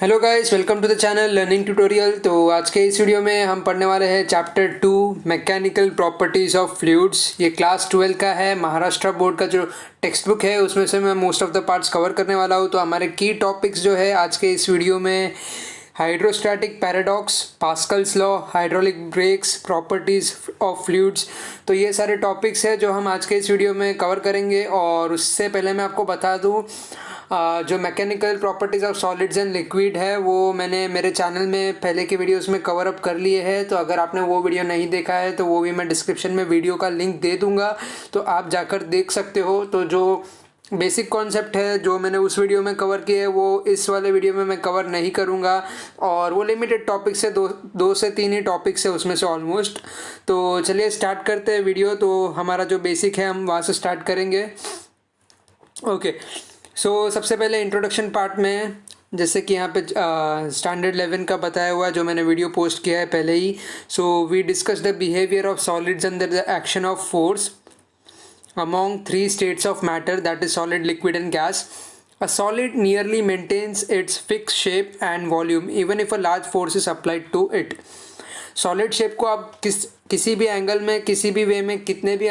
Hello guys, welcome to the channel learning tutorial. तो आज के इस वीडियो में हम पढ़ने वाले हैं chapter 2 mechanical properties of fluids. ये क्लास 12 का है, महाराष्ट्र बोर्ड का जो टेक्स्ट बुक है उसमें से मैं most of the parts cover करने वाला हूँ। तो हमारे की टॉपिक्स जो है आज के इस वीडियो में hydrostatic paradox, Pascal's law, hydraulic brakes, properties of fluids. तो ये सारे टॉपिक्स हैं जो हम आज के इस वीडियो में कवर करेंगे। और उससे पहले मैं आपको बता दूँ, जो mechanical properties of solids and liquid है वो मैंने मेरे चैनल में पहले के वीडियोस में कवर अप कर लिए हैं। तो अगर आपने वो वीडियो नहीं देखा है तो वो भी मैं डिस्क्रिप्शन में वीडियो का लिंक दे दूँगा, तो आप जाकर देख सकते हो। तो जो बेसिक कॉन्सेप्ट है जो मैंने उस वीडियो में कवर किया है वो इस वाले वीडियो में मैं कवर नहीं करूँगा। और वो लिमिटेड टॉपिक्स है, दो से तीन ही टॉपिक्स है उसमें से ऑलमोस्ट। तो चलिए स्टार्ट करते हैं वीडियो। तो हमारा जो बेसिक है हम वहाँ से स्टार्ट करेंगे। ओके, सो सबसे पहले इंट्रोडक्शन पार्ट में, जैसे कि यहाँ पे स्टैंडर्ड 11 का बताया हुआ है जो मैंने वीडियो पोस्ट किया है पहले ही। So we discuss the behaviour of solids under the action of force among three states of matter, that is solid, liquid and gas. A solid nearly maintains its fixed shape and volume even if a large force is applied to it. Solid shape को आप किसी भी angle में, किसी भी वे में, कितने भी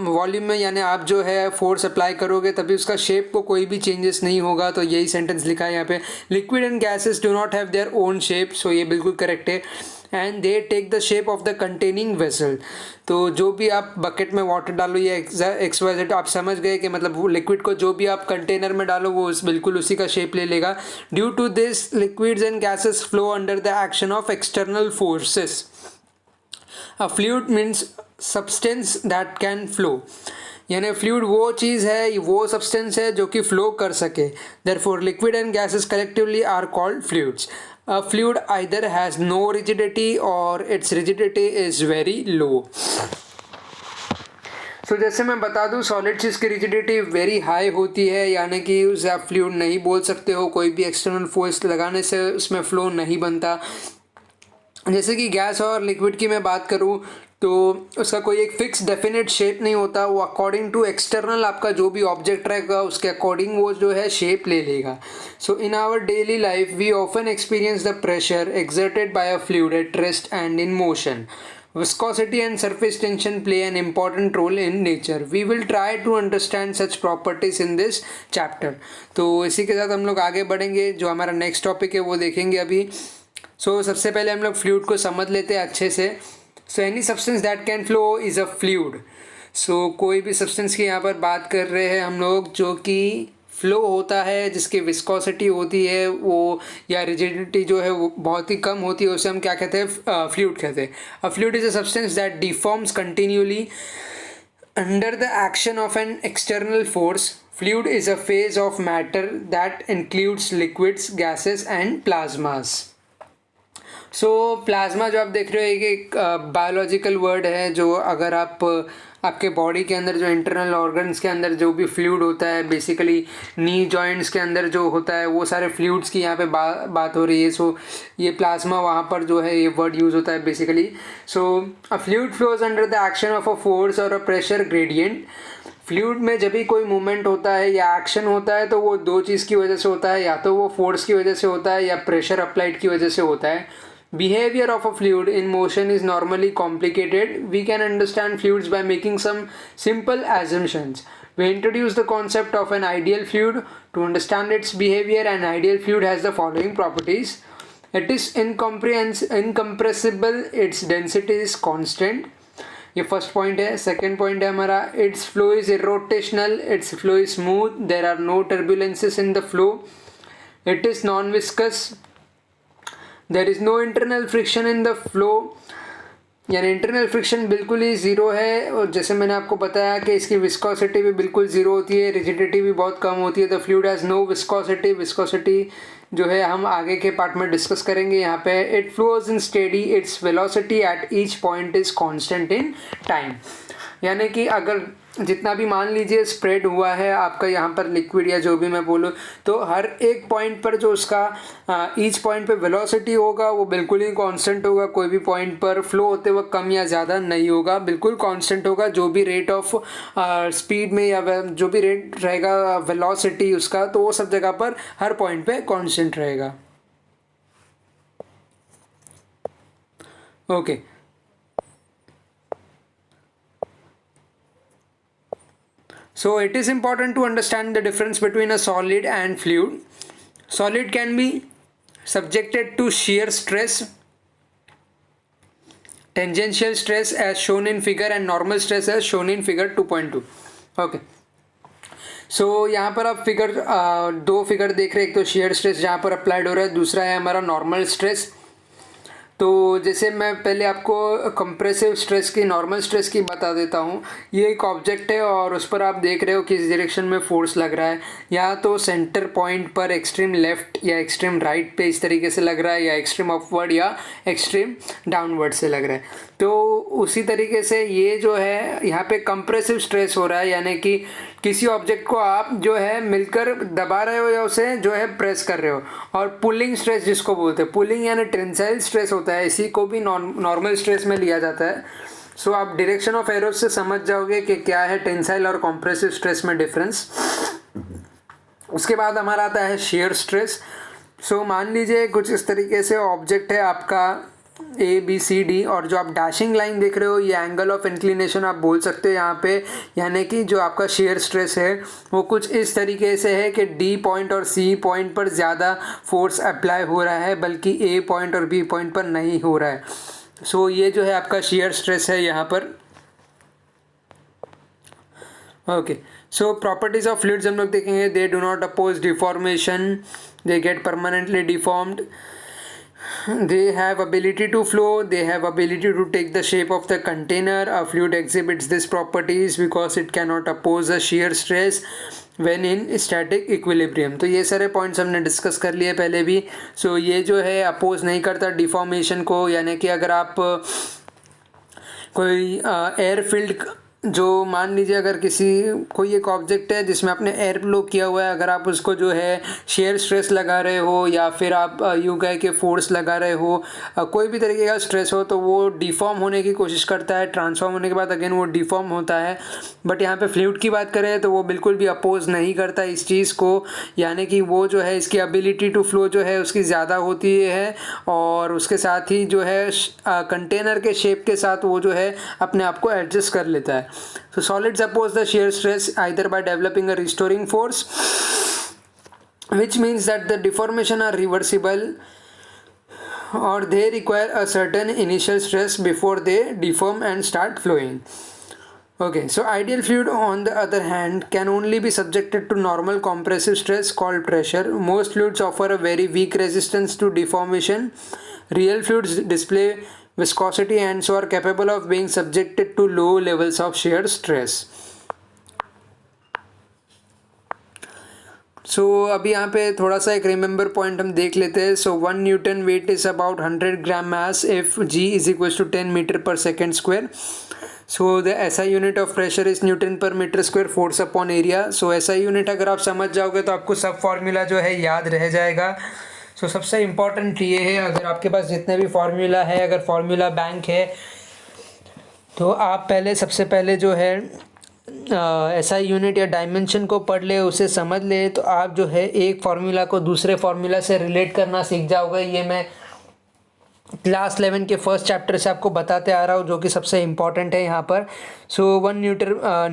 वॉल्यूम में, यानी आप जो है फोर्स अप्लाई करोगे तभी उसका शेप को कोई भी चेंजेस नहीं होगा। तो यही सेंटेंस लिखा है यहाँ पे। Liquid and gases do not have their own shape, so ये बिल्कुल करेक्ट है। And they take the shape of the containing vessel. तो जो भी आप बकेट में वाटर डालो या एक्स वाई जेड, आप समझ गए कि मतलब लिक्विड को जो भी आप कंटेनर में डालो वो बिल्कुल उसी का शेप ले लेगा। Due to this liquids and gases flow under the action of external forces. A fluid means substance that can flow, यानी फ्लूइड वो चीज़ है, वो सब्सटेंस है जो कि फ्लो कर सके। Therefore liquid and gases collectively are called fluids. A fluid either has no rigidity or its rigidity is very low. तो जैसे मैं बता दूं, सॉलिड चीज़ की रिजिडिटी वेरी हाई होती है, यानी कि उसे आप फ्लूइड नहीं बोल सकते हो। कोई भी एक्सटर्नल फोर्स लगाने से उसमें फ्लो नहीं बनता। जैसे कि गैस और लिक्विड की मैं बात करूं तो उसका कोई एक फिक्स डेफिनेट शेप नहीं होता। वो अकॉर्डिंग टू एक्सटर्नल आपका जो भी ऑब्जेक्ट रहेगा उसके अकॉर्डिंग वो जो है शेप ले लेगा। So in our daily life we often experience the pressure exerted by a fluid at rest and in motion. Viscosity and surface tension play an important role in nature. We will try to understand such properties in this chapter. तो इसी के साथ हम लोग आगे बढ़ेंगे। जो हमारा नेक्स्ट टॉपिक है वो देखेंगे अभी। सबसे पहले हम लोग फ्लूइड को समझ लेते हैं अच्छे से। Any substance that can flow is a fluid. कोई भी सब्सटेंस की यहाँ पर बात कर रहे हैं हम लोग जो कि फ्लो होता है, जिसकी विस्कोसिटी होती है वो या रिजिडिटी जो है वो बहुत ही कम होती है, उसे हम क्या कहते हैं? फ्लूइड कहते हैं। अ fluid is a substance that deforms continually under the action of an external force. Fluid is a phase of matter that includes liquids, gases and plasmas. Plasma जो आप देख रहे हो एक बायोलॉजिकल वर्ड है, जो अगर आप आपके बॉडी के अंदर जो इंटरनल ऑर्गन्स के अंदर जो भी फ्लूइड होता है, बेसिकली नी जॉइंट्स के अंदर जो होता है वो सारे फ्लूइड्स की यहाँ पे बात हो रही है। ये प्लाज्मा वहाँ पर जो है ये वर्ड यूज़ होता है basically. A fluid flows under the action of a force और अ प्रेशर ग्रेडियंट। फ्लूइड में जब भी कोई मूवमेंट होता है या एक्शन होता है तो वो दो चीज़ की वजह से होता है, या तो वो फोर्स की वजह से होता है या प्रेशर अप्लाइड की वजह से होता है। Behavior of a fluid in motion is normally complicated. We can understand fluids by making some simple assumptions. We introduce the concept of an ideal fluid. To understand its behavior, an ideal fluid has the following properties. It is incompressible, its density is constant. ये first point है। Second point है हमारा, its flow is irrotational, its flow is smooth, there are no turbulences in the flow, it is non viscous, there is no internal friction in the flow, यानी internal friction बिल्कुल ही zero है। और जैसे मैंने आपको बताया कि इसकी विस्कोसिटी भी बिल्कुल ज़ीरो होती है, रिजिडिटी भी बहुत कम होती है। The fluid has no viscosity. Viscosity जो है हम आगे के पार्ट में डिस्कस करेंगे यहाँ पे। It flows in steady, its velocity at each point is constant in time, यानी कि अगर जितना भी मान लीजिए स्प्रेड हुआ है आपका यहाँ पर लिक्विड या जो भी मैं बोलूँ, तो हर एक पॉइंट पर जो उसका ईच पॉइंट पे वेलोसिटी होगा वो बिल्कुल ही कांस्टेंट होगा। कोई भी पॉइंट पर फ्लो होते वक्त कम या ज़्यादा नहीं होगा, बिल्कुल कांस्टेंट होगा। जो भी रेट ऑफ स्पीड में या जो भी रेट रहेगा वेलोसिटी उसका, तो वो सब जगह पर हर पॉइंट पे कांस्टेंट रहेगा। Okay So it is important to understand the difference between a solid and fluid. Solid can be subjected to shear stress, tangential stress as shown in figure and normal stress as shown in figure 2.2. Okay. सो यहाँ पर आप दो figure देख रहे हैं, एक तो shear stress जहाँ पर अप्लाइड हो रहा है, दूसरा है हमारा नॉर्मल स्ट्रेस। तो जैसे मैं पहले आपको कंप्रेसिव स्ट्रेस की, नॉर्मल स्ट्रेस की बता देता हूँ। ये एक ऑब्जेक्ट है और उस पर आप देख रहे हो किस डायरेक्शन में फोर्स लग रहा है। या तो सेंटर पॉइंट पर एक्सट्रीम लेफ्ट या एक्सट्रीम राइट पे इस तरीके से लग रहा है, या एक्सट्रीम अपवर्ड या एक्सट्रीम डाउनवर्ड से लग रहा है। तो उसी तरीके से ये जो है यहाँ पे कंप्रेसिव स्ट्रेस हो रहा है, यानी कि किसी ऑब्जेक्ट को आप जो है मिलकर दबा रहे हो या उसे जो है प्रेस कर रहे हो। और पुलिंग स्ट्रेस जिसको बोलते हैं, पुलिंग यानी टेंसाइल स्ट्रेस होता है, इसी को भी नॉर्मल स्ट्रेस में लिया जाता है। सो आप डायरेक्शन ऑफ एरो से समझ जाओगे कि क्या है टेंसाइल और कॉम्प्रेसिव स्ट्रेस में डिफरेंस। उसके बाद हमारा आता है शेयर स्ट्रेस। सो मान लीजिए कुछ इस तरीके से ऑब्जेक्ट है आपका ABCD, और जो आप डैशिंग लाइन देख रहे हो ये एंगल ऑफ इंक्लिनेशन आप बोल सकते हो यहाँ पे। यानी कि जो आपका शेयर स्ट्रेस है वो कुछ इस तरीके से है कि D पॉइंट और C पॉइंट पर ज़्यादा फोर्स अप्लाई हो रहा है, बल्कि A पॉइंट और B पॉइंट पर नहीं हो रहा है। सो ये जो है आपका शेयर स्ट्रेस है यहाँ पर। Okay, so properties of fluids हम लोग देखेंगे। They do not oppose deformation, they get permanently deformed, they have ability to flow, they have ability to take the shape of the container. A fluid exhibits these properties because it cannot oppose a shear stress when in static equilibrium. तो ये सारे points हमने discuss कर लिए पहले भी। सो ये जो है अपोज नहीं करता डिफॉर्मेशन को, यानी कि अगर आप कोई एयर फील्ड, जो मान लीजिए अगर कोई एक ऑब्जेक्ट है जिसमें आपने एयर फ्लो किया हुआ है, अगर आप उसको जो है शेयर स्ट्रेस लगा रहे हो या फिर आप यूँ कह के फोर्स लगा रहे हो, कोई भी तरीके का स्ट्रेस हो, तो वो डिफॉर्म होने की कोशिश करता है। ट्रांसफॉर्म होने के बाद अगेन वो डिफॉर्म होता है। बट यहाँ पे फ्लूइड की बात करें तो वो बिल्कुल भी अपोज नहीं करता इस चीज़ को, यानी कि वो जो है इसकी एबिलिटी टू फ्लो जो है उसकी ज़्यादा होती है, और उसके साथ ही जो है कंटेनर के शेप के साथ वो जो है अपने आप को एडजस्ट कर लेता है। So solids oppose the shear stress either by developing a restoring force, which means that the deformation are reversible, or they require a certain initial stress before they deform and start flowing. Okay, so ideal fluid on the other hand can only be subjected to normal compressive stress called pressure. Most fluids offer a very weak resistance to deformation. Real fluids display viscosity and so are capable of being subjected to low levels of shear stress. सो अभी यहाँ पे थोड़ा सा एक remember point हम देख लेते हैं। So 1 newton weight is about 100 gram mass if G is equal to 10 metre per second square. So the SI unit of pressure is newton per metre square force upon area. So SI unit अगर आप समझ जाओगे तो आपको सब formula जो है याद रह जाएगा। सो सबसे इम्पॉर्टेंट ये है, अगर आपके पास जितने भी फार्मूला है, अगर फार्मूला बैंक है तो आप सबसे पहले जो है SI यूनिट या डायमेंशन को पढ़ ले, उसे समझ ले, तो आप जो है एक फार्मूला को दूसरे फार्मूला से रिलेट करना सीख जाओगे। ये मैं क्लास 11 के फर्स्ट चैप्टर से आपको बताते आ रहा हूँ, जो कि सबसे इम्पॉर्टेंट है यहाँ पर। So 1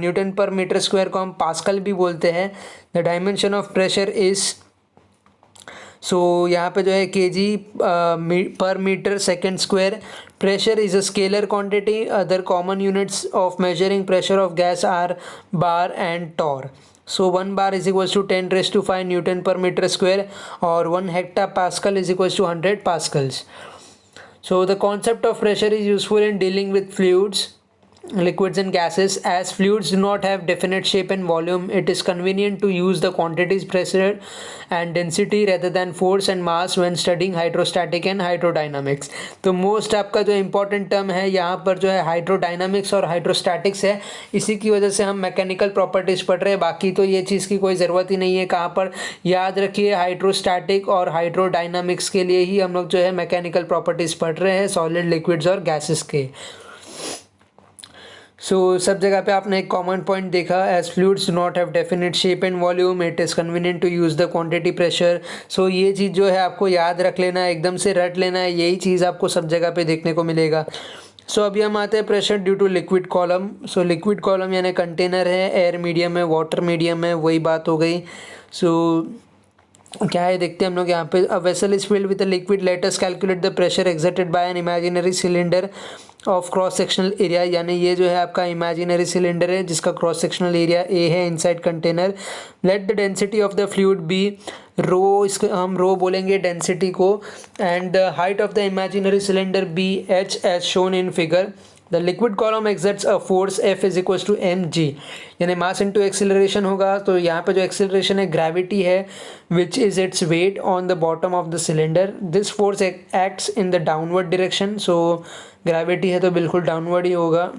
newton per metre square को हम पास्कल भी बोलते हैं। The dimension of pressure is, so यहाँ पे जो है kg per metre second square. Pressure is a scalar quantity. Other common units of measuring pressure of gas are bar and torr. So 1 bar is equals to 10⁵ newton per metre square, और 1 hecto pascal is equals to 100 pascals. So the concept of pressure is useful in dealing with fluids. liquids and gases. As fluids do not have definite shape and volume, it is convenient to use the quantities, pressure and density rather than force and mass when studying hydrostatic and hydrodynamics. तो most आपका जो important term है यहाँ पर जो है hydrodynamics और hydrostatics है, इसी की वजह से हम मैकेनिकल प्रॉपर्टीज़ पढ़ रहे हैं, बाकी तो ये चीज़ की कोई ज़रूरत ही नहीं है। कहाँ पर याद रखिए, हाइड्रोस्टैटिक और हाइड्रोडायनामिक्स के लिए ही हम लोग जो है मैकेनिकल प्रॉपर्टीज़ पढ़ रहे हैं, सॉलिड, लिक्विड्स और गैसेस के। सब जगह पे आपने एक कॉमन पॉइंट देखा, as fluids do not have definite shape and volume, it is convenient to use the quantity, pressure. ये चीज़ जो है आपको याद रख लेना है, एकदम से रट लेना है, यही चीज़ आपको सब जगह पे देखने को मिलेगा। अभी हम आते हैं pressure due to liquid column. Liquid column यानी कंटेनर है, एयर मीडियम है, वाटर मीडियम है, वही बात हो गई। क्या है देखते हैं हम लोग यहाँ पे। A vessel is filled with a liquid, let us calculate the pressure exerted bye an imaginary cylinder of cross sectional area, यानी ये जो है आपका इमेजिनरी सिलेंडर है जिसका क्रॉस सेक्शनल एरिया ए है inside container. Let the density of the fluid be rho, इसको हम रो बोलेंगे डेंसिटी को, and the height of the imaginary cylinder be H as shown in figure. The liquid column exerts a force F is equal to M G, यानी mass into acceleration होगा। तो यहाँ पे जो एक्सिलरेशन है gravity है, which is its weight on the bottom of the cylinder. This force acts in the downward direction, gravity है तो बिल्कुल डाउनवर्ड ही होगा।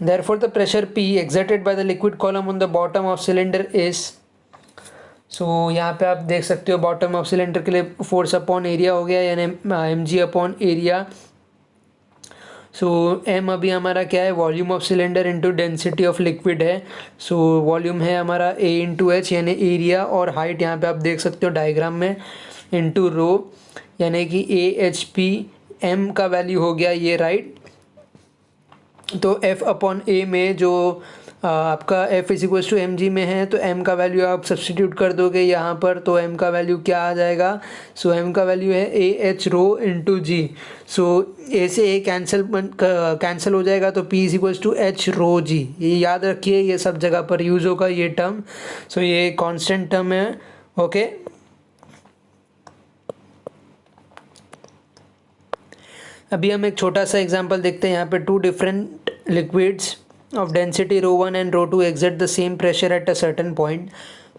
Therefore the pressure P exerted by the liquid column on the bottom of cylinder is, यहाँ पे आप देख सकते हो बॉटम ऑफ सिलेंडर के लिए फोर्स अपॉन एरिया हो गया, यानी M G upon area. M अभी हमारा क्या है, volume of cylinder into density of liquid है। वॉल्यूम है हमारा ए इंटू एच यानी एरिया, और हाइट यहाँ पे आप देख सकते हो डायग्राम में, इंटू रो यानी कि ए एच पी। एम का वैल्यू हो गया ये, राइट। तो एफ अपॉन ए में जो आपका F is equal to M G में है, तो एम का वैल्यू आप सब्सटीट्यूट कर दोगे यहाँ पर, तो एम का वैल्यू क्या आ जाएगा। एम का वैल्यू है ए एच रो इंटू जी। ए से ए कैंसिल हो जाएगा, तो P is equal to H rho G. ये याद रखिए, ये सब जगह पर यूज़ होगा ये टर्म। ये कॉन्स्टेंट टर्म है, ओके। अभी हम एक छोटा सा एग्जांपल देखते हैं। यहाँ पे two different liquids of density rho 1 and rho 2 exert the same pressure at a certain point.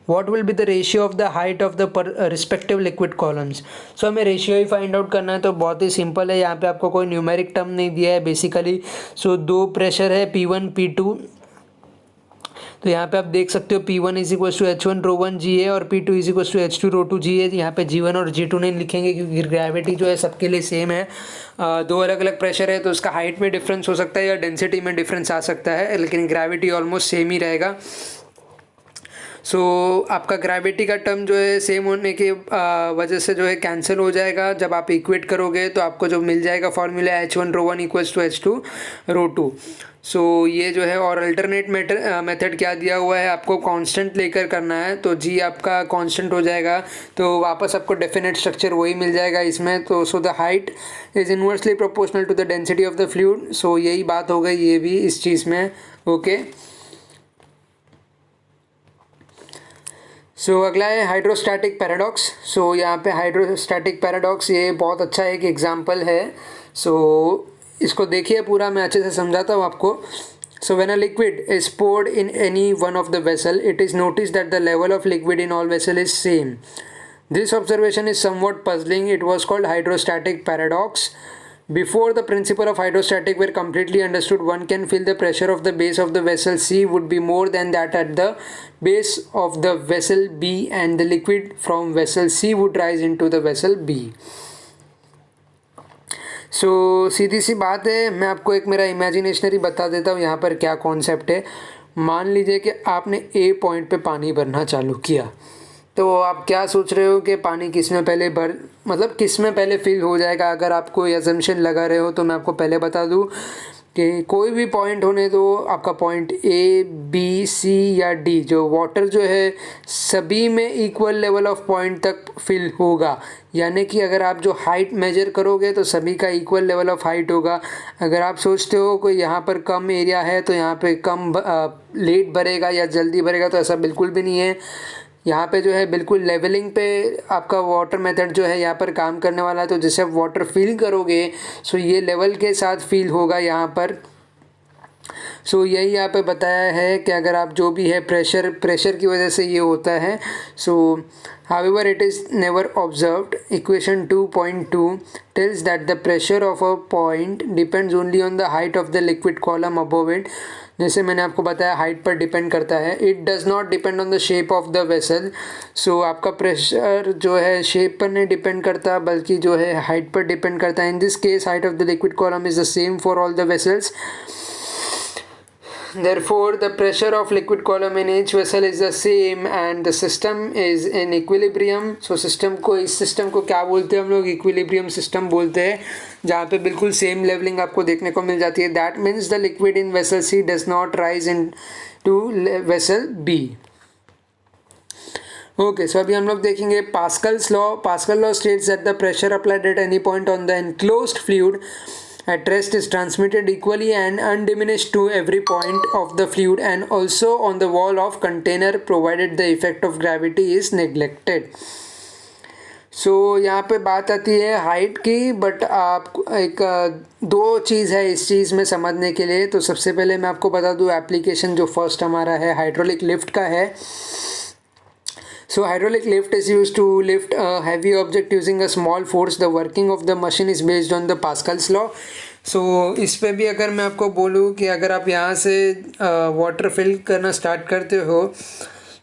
What will be the ratio of the height of the respective liquid columns? हमें रेशियो ही find out करना है, तो बहुत ही simple है। यहाँ पे आपको कोई न्यूमेरिक टर्म नहीं दिया है बेसिकली। दो प्रेशर है P1 P2, तो यहाँ पे आप देख सकते हो P1 is equal to H1 rho 1 G है, और P2 is equal to H2 rho 2 G है। यहाँ पे G1 और G2 नहीं लिखेंगे क्योंकि ग्रेविटी जो है सबके लिए सेम है। दो अलग अलग प्रेशर है तो उसका हाइट में डिफरेंस हो सकता है या डेंसिटी में डिफरेंस आ सकता है, लेकिन ग्रेविटी ऑलमोस्ट सेम ही रहेगा। आपका ग्रेविटी का टर्म जो है सेम होने की वजह से जो है कैंसिल हो जाएगा। जब आप इक्वेट करोगे तो आपको जो मिल जाएगा formula H1 rho 1 equals to H2 rho 2। ये जो है, और अल्टरनेट मेथड क्या दिया हुआ है, आपको कांस्टेंट लेकर करना है, तो जी आपका कांस्टेंट हो जाएगा, तो वापस आपको डेफिनेट स्ट्रक्चर वही मिल जाएगा इसमें। तो the height is inversely proportional to the density of the fluid. यही बात हो गई ये भी इस चीज़ में, ओके। अगला है हाइड्रोस्टैटिक पैराडॉक्स। यहाँ पे हाइड्रोस्टैटिक पैराडॉक्स ये बहुत अच्छा एक एग्जांपल है। इसको देखिए पूरा, मैं अच्छे से समझाता हूँ आपको। When a liquid is poured in any one of the vessel, it is noticed that the level of liquid in all vessel is same. This observation is somewhat puzzling. It was called hydrostatic paradox. Before the principle of hydrostatic were completely understood, one can feel the pressure of the base of the vessel C would be more than that at the base of the vessel B, and the liquid from vessel C would rise into the vessel B. सीधी सी बात है, मैं आपको एक मेरा इमेजिनेशनरी बता देता हूँ यहाँ पर क्या कॉन्सेप्ट है। मान लीजिए कि आपने ए पॉइंट पे पानी भरना चालू किया, तो आप क्या सोच रहे हो कि पानी किस में पहले किस में पहले फिल हो जाएगा। अगर आप कोई अजम्पशन लगा रहे हो तो मैं आपको पहले बता दूँ कि कोई भी पॉइंट होने दो, आपका पॉइंट ए बी सी या डी, जो वाटर जो है सभी में इक्वल लेवल ऑफ पॉइंट तक फिल होगा। यानी कि अगर आप जो हाइट मेजर करोगे तो सभी का इक्वल लेवल ऑफ हाइट होगा। अगर आप सोचते हो कोई यहाँ पर कम एरिया है तो यहाँ पे कम लेट भरेगा या जल्दी भरेगा, तो ऐसा बिल्कुल भी नहीं है। यहाँ पे जो है बिल्कुल लेवलिंग पे आपका वाटर मेथड जो है यहाँ पर काम करने वाला है। तो जैसे आप वाटर फिल करोगे सो ये लेवल के साथ फिल होगा यहाँ पर। सो यही यहाँ पे बताया है कि अगर आप जो भी है प्रेशर की वजह से ये होता है। सो however it is never observed. Equation 2.2 tells that the pressure of a point depends only on the height of the liquid column above it. जैसे मैंने आपको बताया हाइट पर डिपेंड करता है। It does not depend on the shape of the vessel. So आपका pressure जो है शेप पर नहीं डिपेंड करता बल्कि जो है हाइट पर डिपेंड करता है। In this case height of the liquid column is the same for all the vessels. Therefore, the pressure of liquid column in each vessel is the same and the system is in equilibrium. So इस system को क्या बोलते हैं हम लोग? Equilibrium system बोलते हैं, जहाँ पे बिल्कुल सेम लेवलिंग आपको देखने को मिल जाती है। That means the liquid in vessel C does not rise in to vessel B. Okay, so अभी हम लोग देखेंगे Pascal's law. Pascal law states that the pressure applied at any point on the enclosed fluid at rest is transmitted equally and undiminished to every point of the fluid and also on the wall of container provided the effect of gravity is neglected. सो यहाँ पे बात आती है height की, but आप एक दो चीज़ है इस चीज़ में समझने के लिए। तो सबसे पहले मैं आपको बता दूँ एप्लीकेशन जो फर्स्ट हमारा है हाइड्रोलिक लिफ्ट का है। So hydraulic lift is used to lift a heavy object using a small force. The working of the machine is based on the Pascal's law. So इस पे भी अगर मैं आपको बोलूँ कि अगर आप यहाँ से वाटर फिल करना स्टार्ट करते हो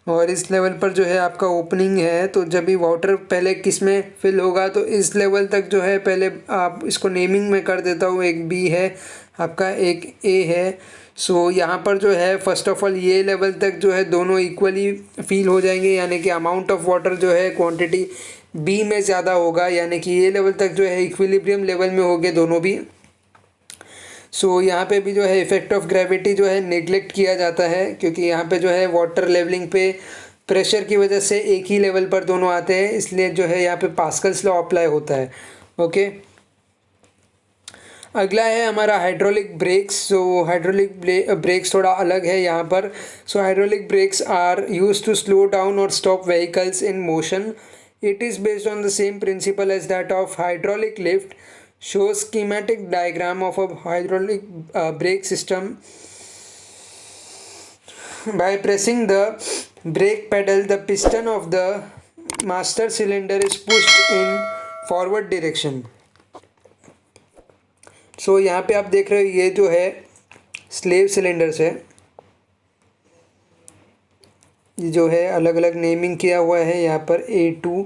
और इस लेवल पर जो है आपका ओपनिंग है, तो जब भी वाटर पहले किस में फिल होगा तो इस लेवल तक जो है, पहले आप इसको नेमिंग में कर देता हूँ, एक बी है आपका, एक ए है। सो यहाँ पर जो है फर्स्ट ऑफ ऑल ये लेवल तक जो है दोनों इक्वली फील हो जाएंगे, यानी कि अमाउंट ऑफ वाटर जो है क्वांटिटी बी में ज़्यादा होगा, यानी कि ये लेवल तक जो है इक्विलिब्रियम लेवल में होंगे दोनों भी। सो यहाँ पे भी जो है इफेक्ट ऑफ ग्रेविटी जो है नेग्लेक्ट किया जाता है, क्योंकि यहाँ पे जो है वाटर लेवलिंग पे प्रेशर की वजह से एक ही लेवल पर दोनों आते हैं, इसलिए जो है यहाँ पे पास्कल्स लॉ अप्लाई होता है। ओके, अगला है हमारा hydraulic brakes. So hydraulic brakes थोड़ा अलग है यहाँ पर। So hydraulic brakes are use to slow down और stop vehicles in motion. It is based on the same principle as that of hydraulic lift. Show schematic diagram of a hydraulic brake system. By pressing the brake pedal, the piston of the master cylinder is pushed in forward direction. सो यहाँ पे आप देख रहे हो ये जो है slave cylinders है, ये जो है अलग अलग नेमिंग किया हुआ है यहाँ पर A2,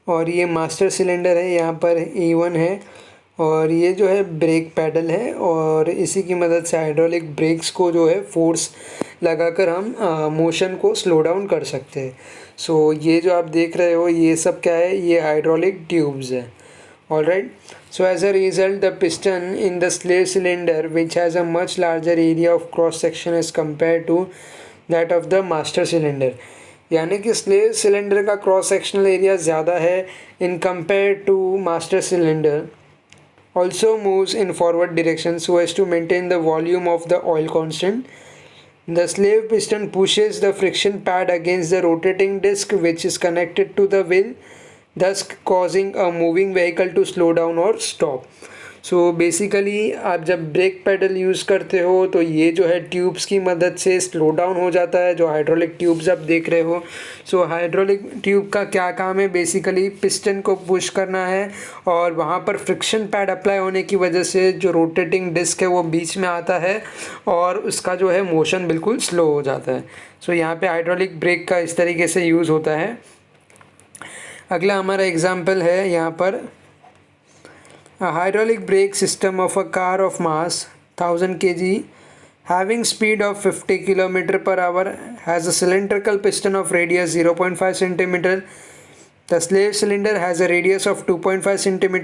और ये मास्टर सिलेंडर है यहाँ पर A1 है, और ये जो है ब्रेक पैडल है, और इसी की मदद से हाइड्रोलिक ब्रेक्स को जो है फोर्स लगाकर हम मोशन को स्लो डाउन कर सकते हैं। सो ये जो आप देख रहे हो ये सब क्या है, ये हाइड्रोलिक ट्यूब्स है। Alright, so as a result the piston in the slave cylinder, which has a much larger area of cross section as compared to that of the master cylinder, यानी कि स्लेव सिलेंडर का cross sectional area ज़्यादा है in compare to master cylinder, also moves in forward direction so as to maintain the volume of the oil constant. The slave piston pushes the friction pad against the rotating disc which is connected to the wheel, thus causing a moving vehicle to slow down or stop. So basically आप जब brake pedal use करते हो तो ये जो है tubes की मदद से स्लो डाउन हो जाता है, जो हाइड्रोलिक ट्यूब्स आप देख रहे हो। सो हाइड्रोलिक ट्यूब का क्या काम है, बेसिकली पिस्टन को पुश करना है, और वहाँ पर फ्रिक्शन पैड अप्लाई होने की वजह से जो रोटेटिंग डिस्क है वो बीच में आता है और उसका जो है मोशन बिल्कुल स्लो हो जाता है। सो यहाँ पे हाइड्रोलिक ब्रेक का इस तरीके से यूज़ होता है। अगला हमारा एग्जाम्पल है यहाँ पर, a hydraulic brake system of a car of mass 1000 kg having speed of 50 km per hour has a cylindrical piston of radius 0.5 cm. The slave cylinder has a radius of 2.5 cm.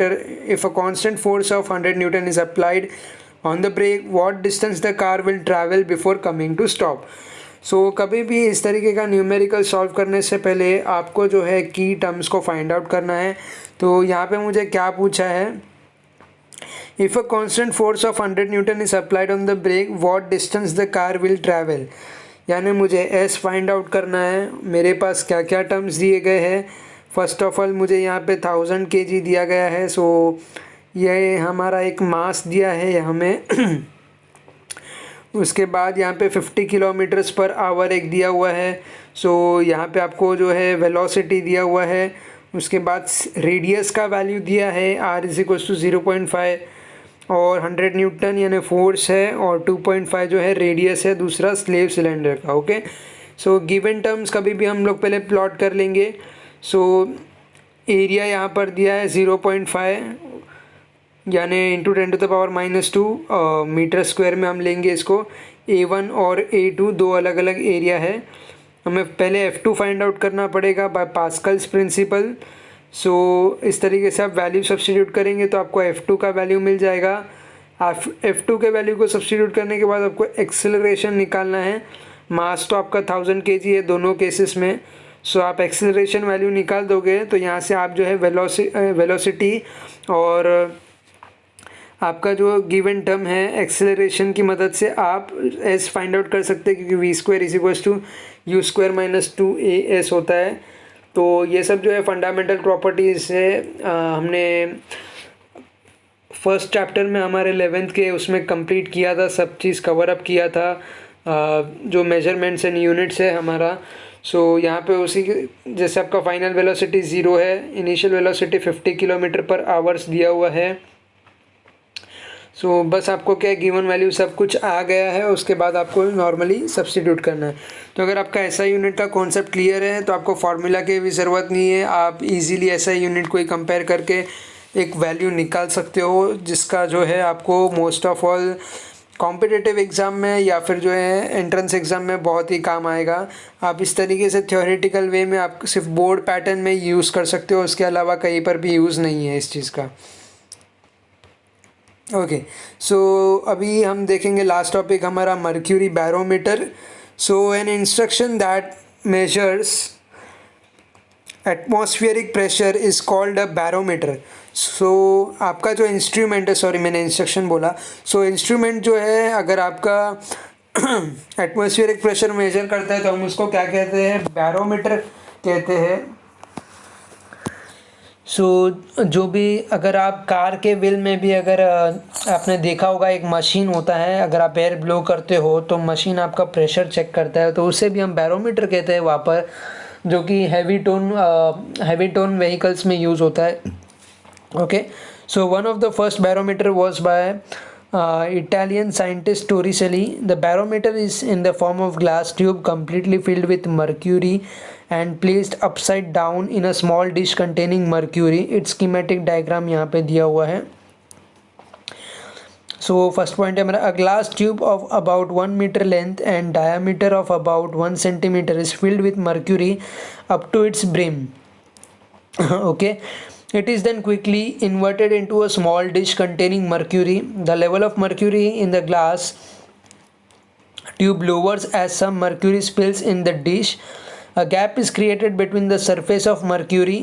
If a constant force of 100 Newton is applied on the brake, what distance the car will travel before coming to stop? सो कभी भी इस तरीके का numerical solve करने से पहले आपको जो है की टर्म्स को फाइंड आउट करना है। तो यहाँ पे मुझे क्या पूछा है, If a constant force of 100 Newton is applied on the brake, what distance the car will travel? यानी मुझे एस फाइंड आउट करना है। मेरे पास क्या क्या टर्म्स दिए गए हैं। फर्स्ट ऑफ ऑल मुझे यहाँ पे 1000 kg दिया गया है, सो यह हमारा एक मास दिया है हमें। उसके बाद यहाँ पे 50 किलोमीटर्स पर आवर एक दिया हुआ है। सो यहाँ पे आपको जो है वेलोसिटी दिया हुआ है। उसके बाद रेडियस का वैल्यू दिया है r इज इक्वल्स टू 0.5 और 100 न्यूटन यानी फोर्स है, और 2.5 जो है रेडियस है दूसरा स्लेव सिलेंडर का। ओके, सो गिवन टर्म्स कभी भी हम लोग पहले प्लॉट कर लेंगे। सो एरिया यहाँ पर दिया है 0.5 यानी इंटू 10⁻⁻² मीटर स्क्वायर में हम लेंगे इसको। A1 और A2 दो अलग अलग एरिया है। हमें पहले F2 फाइंड आउट करना पड़ेगा बाय पास्कल्स प्रिंसिपल। सो इस तरीके से आप वैल्यू सब्स्टिट्यूट करेंगे तो आपको F2 का वैल्यू मिल जाएगा। F2 के वैल्यू को सब्स्टिट्यूट करने के बाद आपको एक्सेलरेशन निकालना है। मास तो आपका 1000 kg है दोनों केसेस में। सो आप एक्सेलरेशन वैल्यू निकाल दोगे तो यहाँ से आप जो है वेलोसिटी और आपका जो गिवन टर्म है एक्सेलरेशन की मदद से आप एस फाइंड आउट कर सकते हैं, क्योंकि v² is equals to u² - 2as होता है। तो ये सब जो है फंडामेंटल प्रॉपर्टीज़ है। हमने फर्स्ट चैप्टर में हमारे 11th के उसमें कंप्लीट किया था, सब चीज़ कवर अप किया था। जो मेजरमेंट्स एंड यूनिट्स है हमारा। सो यहाँ पे उसी जैसे आपका फाइनल वेलोसिटी 0 है, इनिशियल वेलोसिटी 50 किलोमीटर पर आवर्स दिया हुआ है। सो बस आपको क्या गिवन वैल्यू सब कुछ आ गया है, उसके बाद आपको नॉर्मली सब्स्टिट्यूट करना है। तो अगर आपका SI यूनिट का कॉन्सेप्ट क्लियर है तो आपको फार्मूला की भी ज़रूरत नहीं है। आप इजीली SI यूनिट को ही कंपेयर करके एक वैल्यू निकाल सकते हो, जिसका जो है आपको most of all competitive exam में या फिर जो है एंट्रेंस एग्ज़ाम में बहुत ही काम आएगा। आप इस तरीके से थ्योरेटिकल वे में आप सिर्फ बोर्ड पैटर्न में यूज़ कर सकते हो, उसके अलावा कहीं पर भी यूज़ नहीं है इस चीज़ का। ओके, सो अभी हम देखेंगे लास्ट टॉपिक हमारा mercury barometer. So an instruction that measures atmospheric pressure is called a barometer. So आपका जो इंस्ट्रूमेंट है, सॉरी मैंने इंस्ट्रक्शन बोला। सो इंस्ट्रूमेंट जो है अगर आपका एटमॉस्फेरिक प्रेशर मेजर करता है तो हम उसको क्या कहते हैं, बैरोमीटर कहते हैं। सो जो भी अगर आप कार के व्हील में भी अगर आपने देखा होगा एक मशीन होता है, अगर आप एयर ब्लो करते हो तो मशीन आपका प्रेशर चेक करता है, तो उसे भी हम बैरोमीटर कहते हैं वहाँ पर, जो कि हैवी टोन व्हीकल्स में यूज़ होता है। Okay, so one of the first barometer was by Italian scientist Torricelli. The barometer is in the form of glass tube completely filled with mercury and placed upside down in a small dish containing mercury. Its schematic diagram यहाँ पे दिया हुआ है। So first point है मेरा, a glass tube of about 1 meter length and diameter of about 1 centimeter is filled with mercury up to its brim. Okay. It is then quickly inverted into a small dish containing mercury. The level of mercury in the glass tube lowers as some mercury spills in the dish. A gap is created between the surface of mercury.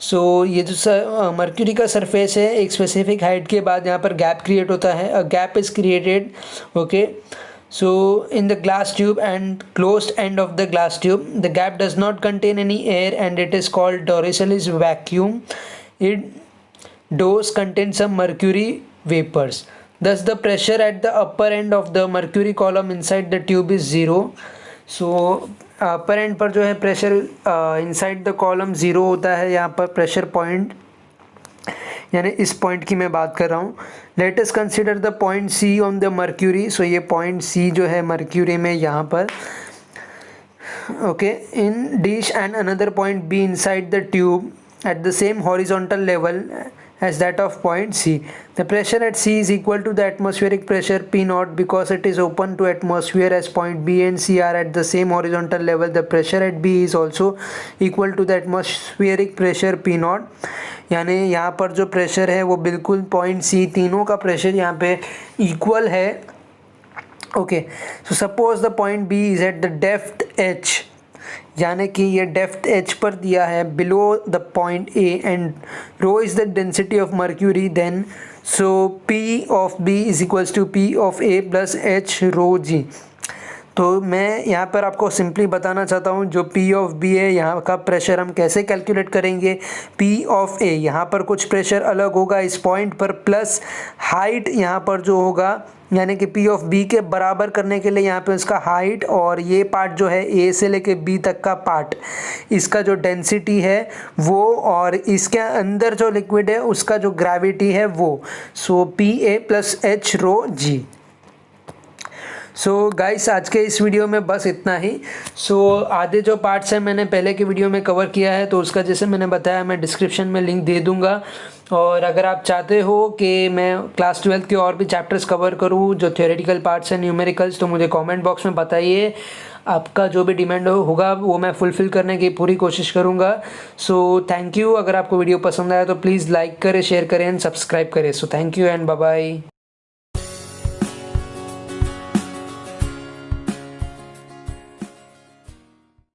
So ये जो mercury का surface है एक specific height के बाद यहाँ पर gap create होता है। A gap is created, okay, so in the glass tube and closed end of the glass tube. The gap does not contain any air and it is called Torricelli's vacuum. It does contain some mercury vapors. Thus the pressure at the upper end of the mercury column inside the tube is 0. So upper end पर जो है pressure inside the column 0 होता है। यहाँ पर pressure point यानी इस point की मैं बात कर रहा हूँ। Let us consider the point C on the mercury. So ये पॉइंट C जो है मर्क्यूरी में यहाँ पर, okay, in dish and another point B inside the tube at the same horizontal level as that of point C. The pressure at C is equal to the atmospheric pressure P0 because it is open to atmosphere, as point B and C are at the same horizontal level. The pressure at B is also equal to the atmospheric pressure P0. यानी यहाँ पर जो pressure है वो बिल्कुल point C, तीनों का pressure यहाँ पे इक्वल है। Okay, so suppose the point B is at the depth H, यानी कि ये डेप्थ H पर दिया है below the point A and rho is the density of mercury. Then so P of B is equals to P of A plus H rho G। तो मैं यहाँ पर आपको सिंपली बताना चाहता हूँ जो P ऑफ B है यहाँ का प्रेशर हम कैसे कैलकुलेट करेंगे। P ऑफ A यहाँ पर कुछ प्रेशर अलग होगा इस पॉइंट पर, प्लस हाइट यहाँ पर जो होगा यानी कि P ऑफ B के बराबर करने के लिए यहाँ पे उसका हाइट और ये पार्ट जो है A से लेके B तक का पार्ट, इसका जो डेंसिटी है वो, और इसके अंदर जो लिक्विड है उसका जो ग्रेविटी है वो। सो PA plus H rho G। So guys आज के इस वीडियो में बस इतना ही। आधे जो पार्ट्स हैं मैंने पहले के वीडियो में कवर किया है, तो उसका जैसे मैंने बताया मैं डिस्क्रिप्शन में लिंक दे दूंगा। और अगर आप चाहते हो कि मैं क्लास 12 के और भी चैप्टर्स कवर करूं जो थियोरेटिकल पार्ट्स हैं, न्यूमेरिकल्स, तो मुझे कमेंट बॉक्स में बताइए। आपका जो भी डिमांड होगा वो मैं फुलफ़िल करने की पूरी कोशिश करूँगा। Thank you. अगर आपको वीडियो पसंद आया तो प्लीज़ लाइक करें, शेयर करें एंड सब्सक्राइब करें। Thank you and bye bye.